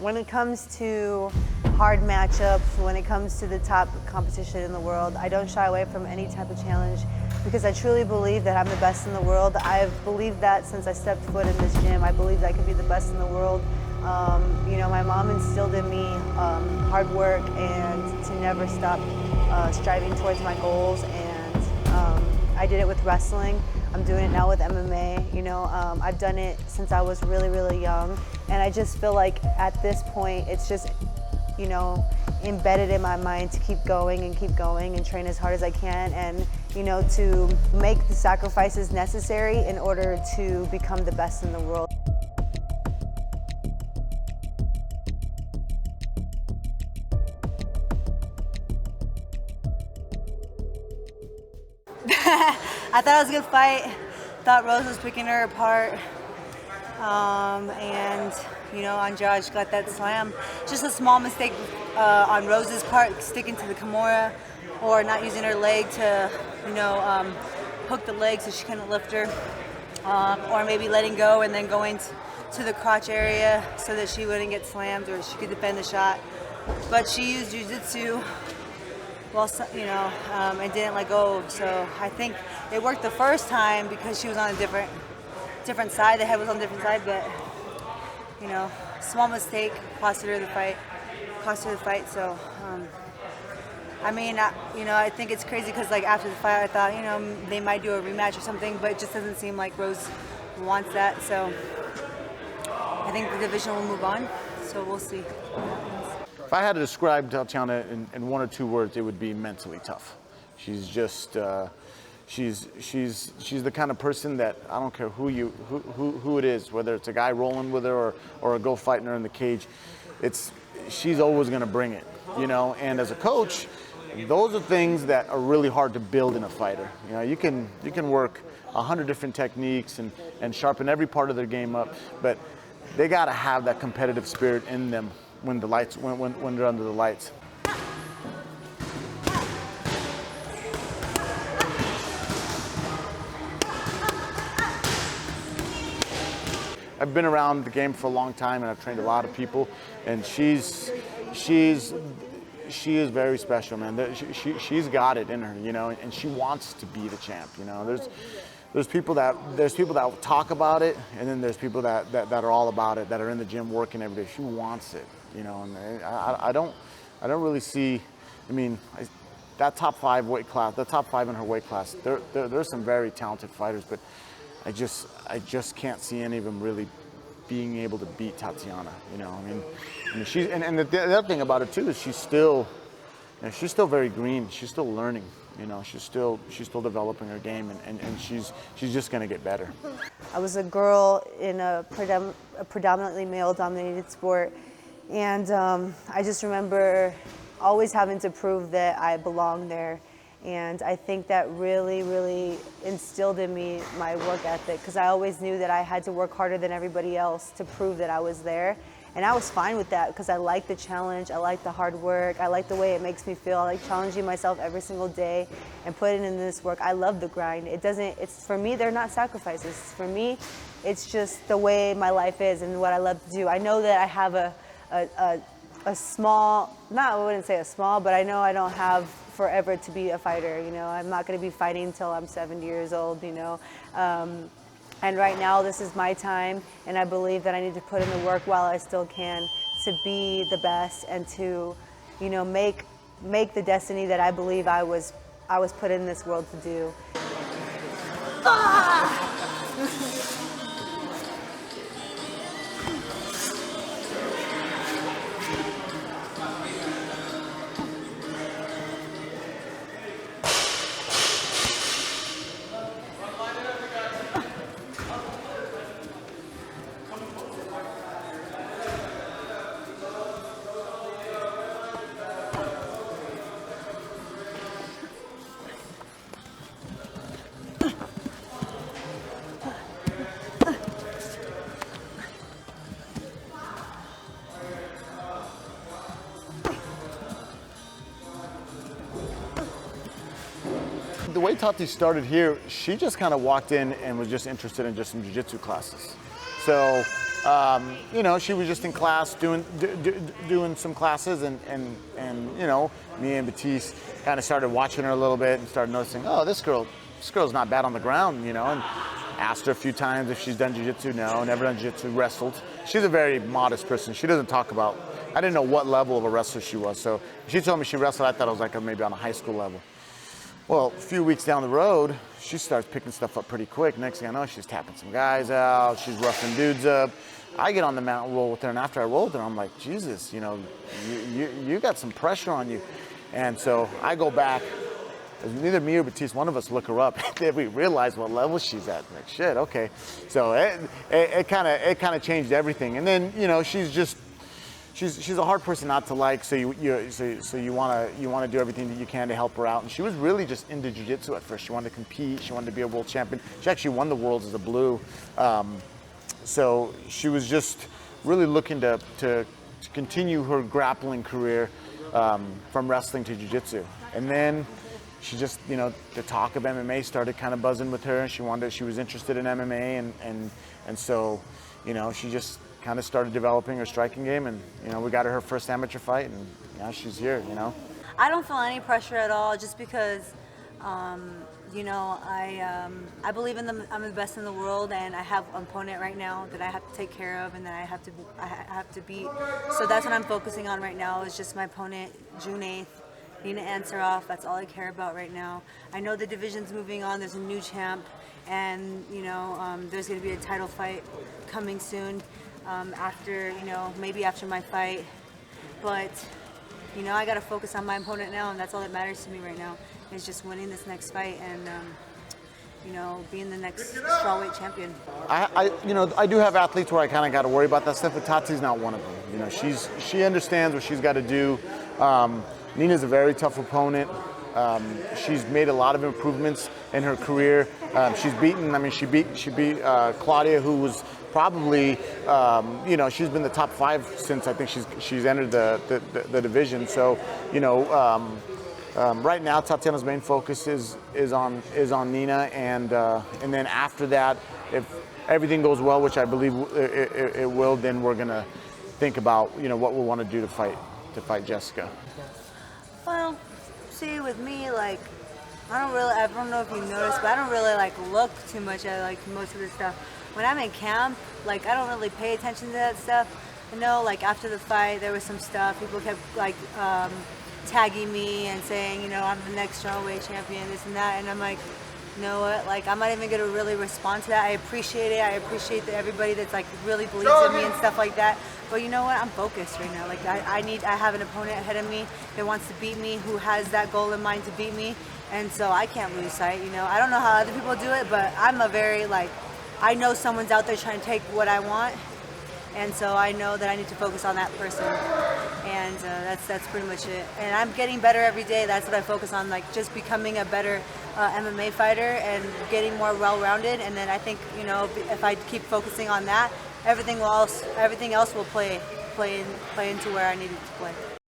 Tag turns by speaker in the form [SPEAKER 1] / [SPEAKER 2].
[SPEAKER 1] When it comes to hard matchups, when it comes to the top competition in the world, I don't shy away from any type of challenge because I truly believe that I'm the best in the world. I've believed that since I stepped foot in this gym. I believe that I can be the best in the world. You know, my mom instilled in me hard work and to never stop striving towards my goals, and I did it with wrestling. I'm doing it now with MMA. You know, I've done it since I was really, really young, and I just feel like at this point it's just, you know, embedded in my mind to keep going and train as hard as I can, and you know, to make the sacrifices necessary in order to become the best in the world. I thought it was a good fight. Thought Rose was picking her apart. And, you know, Andrade got that slam. Just a small mistake on Rose's part, sticking to the Kimura or not using her leg to, you know, hook the leg so she couldn't lift her. Or maybe letting go and then going to the crotch area so that she wouldn't get slammed or she could defend the shot. But she used jiu-jitsu. Well, you know, and didn't let go. So I think it worked the first time because she was on a different side. The head was on a different side, but you know, small mistake cost her the fight. So I mean, you know, I think it's crazy because like after the fight, I thought, you know, they might do a rematch or something, but it just doesn't seem like Rose wants that. So I think the division will move on. So we'll see.
[SPEAKER 2] If I had to describe Tatiana in one or two words, it would be mentally tough. She's just, she's the kind of person that I don't care who it is, whether it's a guy rolling with her or a girl fighting her in the cage, she's always going to bring it, you know. And as a coach, those are things that are really hard to build in a fighter. You know, you can work 100 different techniques and sharpen every part of their game up, but they got to have that competitive spirit in them when the lights, when they're under the lights. I've been around the game for a long time, and I've trained a lot of people, and she is very special, man. She's got it in her, you know, and she wants to be the champ. You know, there's people that talk about it, and then there's people that are all about it, that are in the gym working every day. She wants it, you know, and I don't really see. I mean, that top five weight class, the top five in her weight class, there's some very talented fighters, but I just can't see any of them really being able to beat Tatiana. You know, I mean she's and the other thing about her too is she's still very green. She's still learning. You know, she's still developing her game, and she's just going to get better.
[SPEAKER 1] I was a girl in a predominantly male-dominated sport, and I just remember always having to prove that I belonged there. And I think that really, really instilled in me my work ethic, because I always knew that I had to work harder than everybody else to prove that I was there. And I was fine with that because I like the challenge, I like the hard work, I like the way it makes me feel. I like challenging myself every single day and putting in this work. I love the grind. For me, they're not sacrifices. For me, it's just the way my life is and what I love to do. I know that I have a small, I wouldn't say a small, but I know I don't have forever to be a fighter. You know, I'm not going to be fighting until I'm 70 years old, you know. And right now, this is my time, and I believe that I need to put in the work while I still can to be the best and to, you know, make the destiny that I believe I was put in this world to do.
[SPEAKER 2] The way Tati started here, she just kind of walked in and was just interested in just some jiu-jitsu classes. So you know, she was just in class doing some classes, and you know, me and Batiste kind of started watching her a little bit and started noticing, oh, this girl's not bad on the ground, you know, and asked her a few times if she's done jiu-jitsu. No, never done jiu-jitsu, wrestled. She's a very modest person. She doesn't talk about, I didn't know what level of a wrestler she was, so she told me she wrestled, I thought it was like maybe on a high school level. Well, a few weeks down the road, she starts picking stuff up pretty quick. Next thing I know, she's tapping some guys out, she's roughing dudes up. I get on the mat and roll with her, and after I roll with her, I'm like, Jesus, you know, you got some pressure on you. And so I go back, neither me or Batiste, one of us look her up, then we realize what level she's at. Like, shit, okay. So it kind of changed everything. And then, you know, she's a hard person not to like, so you want to do everything that you can to help her out. And she was really just into jiu-jitsu at first. She wanted to compete. She wanted to be a world champion. She actually won the worlds as a blue. So she was just really looking to continue her grappling career from wrestling to jiu-jitsu. And then she just, you know, the talk of MMA started kind of buzzing with her, and she was interested in MMA, and so, you know, she just kind of started developing her striking game, and, you know, we got her first amateur fight, and now she's here, you know.
[SPEAKER 3] I don't feel any pressure at all, just because, you know, I believe I'm the best in the world, and I have an opponent right now that I have to take care of and that I have to beat. So that's what I'm focusing on right now, is just my opponent, June 8th. Nina Ansaroff, that's all I care about right now. I know the division's moving on, there's a new champ, and, you know, there's going to be a title fight coming soon after, you know, maybe after my fight. But, you know, I got to focus on my opponent now, and that's all that matters to me right now, is just winning this next fight and, you know, being the next strawweight champion.
[SPEAKER 2] You know, I do have athletes where I kind of got to worry about that stuff, but Tati's not one of them. You know, she understands what she's got to do. Nina's a very tough opponent. She's made a lot of improvements in her career. She's beaten, I mean, she beat Claudia, who was probably, you know, she's been the top 5 since I think she's entered the division. So, you know, right now Tatiana's main focus is on Nina, and then after that, if everything goes well, which I believe it will, then we're gonna think about, you know, what we'll want to do to fight Jessica.
[SPEAKER 3] Well, see, with me, like, I don't know if you noticed, but I don't really, like, look too much at, like, most of this stuff. When I'm in camp, like, I don't really pay attention to that stuff. I know, like, after the fight, there was some stuff. People kept, like, tagging me and saying, you know, I'm the next strawweight champion, this and that, and I'm like, you know what, like, I'm not even going to really respond to that. I appreciate it. I appreciate that everybody that's, like, really believes in me and stuff like that. But you know what? I'm focused right now. Like, I have an opponent ahead of me that wants to beat me, who has that goal in mind to beat me. And so I can't lose sight, you know. I don't know how other people do it, but I'm a very, like, I know someone's out there trying to take what I want. And so I know that I need to focus on that person. And that's pretty much it. And I'm getting better every day. That's what I focus on, like, just becoming a better MMA fighter and getting more well-rounded. And then I think, you know, if I keep focusing on that, everything else will play into where I need it to play.